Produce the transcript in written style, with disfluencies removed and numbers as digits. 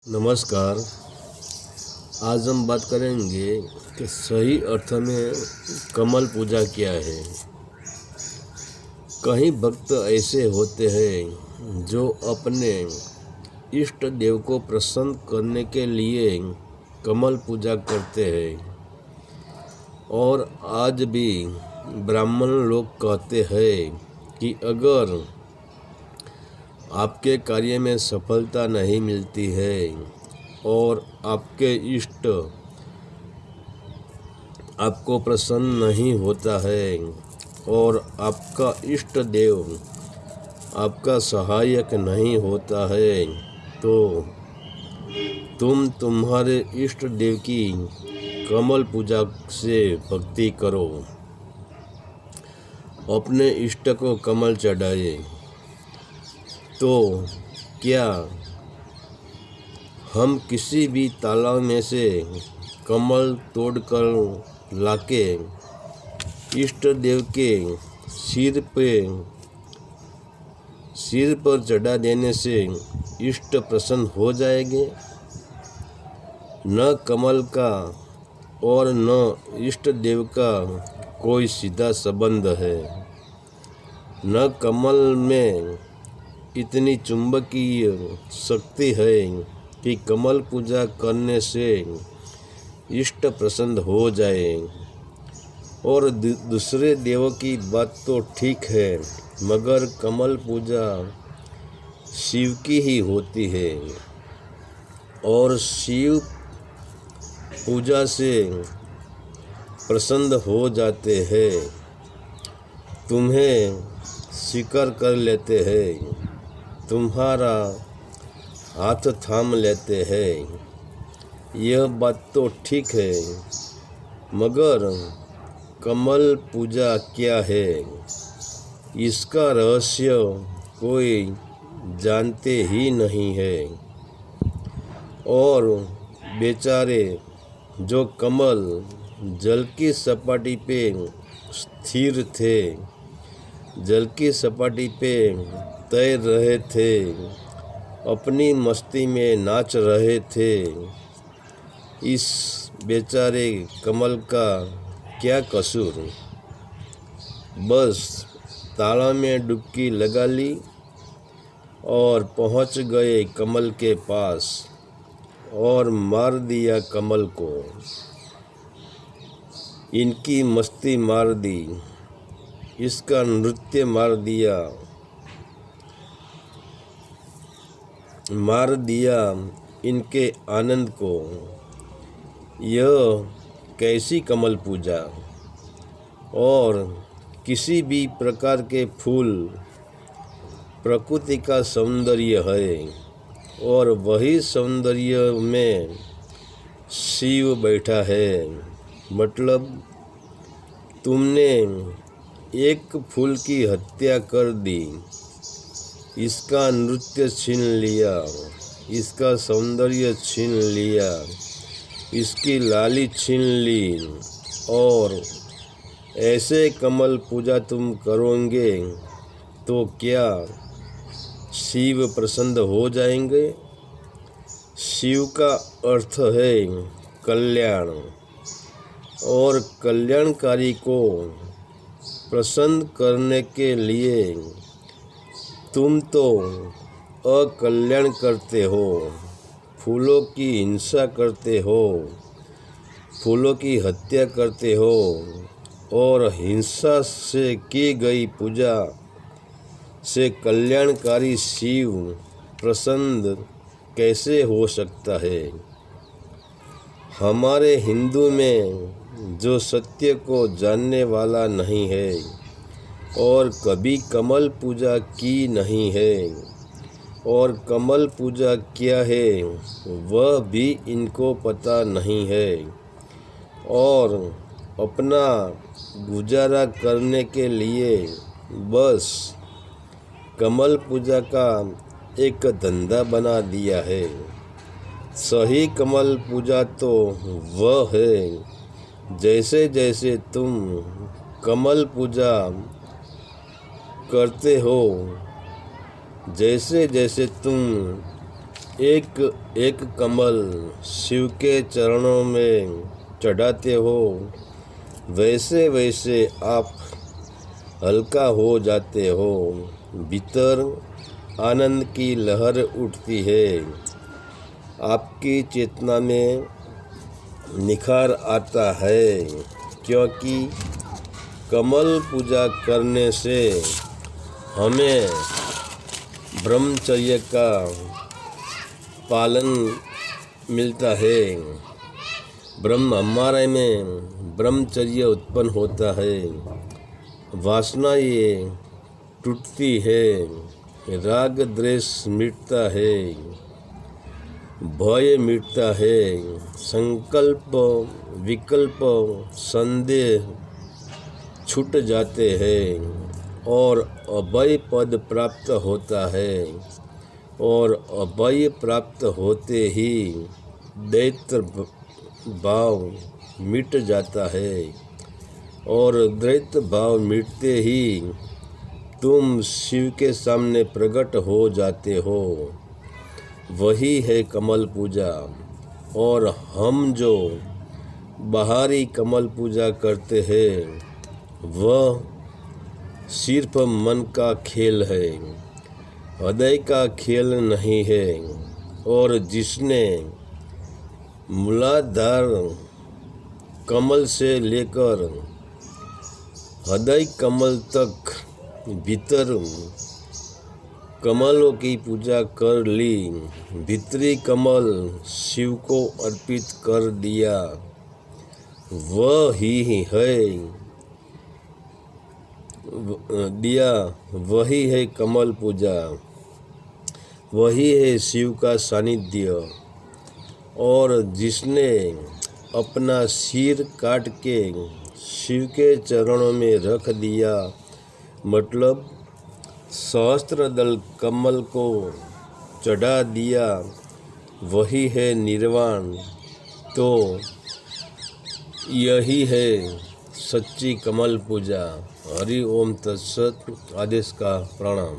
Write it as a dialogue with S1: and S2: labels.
S1: नमस्कार। आज हम बात करेंगे कि सही अर्थ में कमल पूजा क्या है। कई भक्त ऐसे होते हैं जो अपने इष्ट देव को प्रसन्न करने के लिए कमल पूजा करते हैं, और आज भी ब्राह्मण लोग कहते हैं कि अगर आपके कार्य में सफलता नहीं मिलती है और आपके इष्ट आपको प्रसन्न नहीं होता है और आपका इष्ट देव आपका सहायक नहीं होता है, तो तुम्हारे इष्ट देव की कमल पूजा से भक्ति करो। अपने इष्ट को कमल चढ़ाए। तो क्या हम किसी भी तालाब में से कमल तोड़कर लाके इष्ट देव के सिर पर चढ़ा देने से इष्ट प्रसन्न हो जाएंगे? न कमल का और न इष्ट देव का कोई सीधा संबंध है। न कमल में इतनी चुंबकीय शक्ति है कि कमल पूजा करने से इष्ट प्रसन्न हो जाए। और दूसरे देवों की बात तो ठीक है, मगर कमल पूजा शिव की ही होती है और शिव पूजा से प्रसन्न हो जाते हैं, तुम्हें स्वीकार कर लेते हैं, तुम्हारा हाथ थाम लेते हैं। यह बात तो ठीक है, मगर कमल पूजा क्या है, इसका रहस्य कोई जानते ही नहीं है। और बेचारे जो कमल जल की सपाटी पे स्थिर थे, जल की सपाटी पे तैर रहे थे, अपनी मस्ती में नाच रहे थे, इस बेचारे कमल का क्या कसूर? बस तालाब में डुबकी लगा ली और पहुंच गए कमल के पास और मार दिया कमल को। इनकी मस्ती मार दी, इसका नृत्य मार दिया इनके आनंद को। यह कैसी कमल पूजा? और किसी भी प्रकार के फूल प्रकृति का सौंदर्य है, और वही सौंदर्य में शिव बैठा है। मतलब तुमने एक फूल की हत्या कर दी, इसका नृत्य छीन लिया, इसका सौंदर्य छीन लिया, इसकी लाली छीन ली, और ऐसे कमल पूजा तुम करोगे तो क्या शिव प्रसन्न हो जाएंगे? शिव का अर्थ है कल्याण, और कल्याणकारी को प्रसन्न करने के लिए तुम तो अकल्याण करते हो, फूलों की हिंसा करते हो, फूलों की हत्या करते हो, और हिंसा से की गई पूजा से कल्याणकारी शिव प्रसन्न कैसे हो सकता है? हमारे हिंदू में जो सत्य को जानने वाला नहीं है और कभी कमल पूजा की नहीं है, और कमल पूजा क्या है वह भी इनको पता नहीं है, और अपना गुजारा करने के लिए बस कमल पूजा का एक धंधा बना दिया है। सही कमल पूजा तो वह है जैसे जैसे तुम कमल पूजा करते हो, जैसे जैसे तुम एक एक कमल शिव के चरणों में चढ़ाते हो, वैसे वैसे आप हल्का हो जाते हो। भीतर आनंद की लहर उठती है। आपकी चेतना में निखार आता है, क्योंकि कमल पूजा करने से हमें ब्रह्मचर्य का पालन मिलता है। हमारे में ब्रह्मचर्य उत्पन्न होता है। वासना ये टूटती है, राग द्वेष मिटता है, भय मिटता है, संकल्प विकल्प संदेह छूट जाते हैं और अभय पद प्राप्त होता है। और अभय प्राप्त होते ही दैत्य भाव मिट जाता है और दैत्य भाव मिटते ही तुम शिव के सामने प्रकट हो जाते हो। वही है कमल पूजा। और हम जो बाहरी कमल पूजा करते हैं वह सिर्फ मन का खेल है, हृदय का खेल नहीं है। और जिसने मूलाधार कमल से लेकर हृदय कमल तक भीतर कमलों की पूजा कर ली, भीतरी कमल शिव को अर्पित कर दिया, वही है कमल पूजा, वही है शिव का सानिध्य। और जिसने अपना सिर काट के शिव के चरणों में रख दिया, मतलब सहस्त्रदल कमल को चढ़ा दिया, वही है निर्वाण। तो यही है सच्ची कमल पूजा। हरि ओम तत्सत। आदेश का प्रणाम।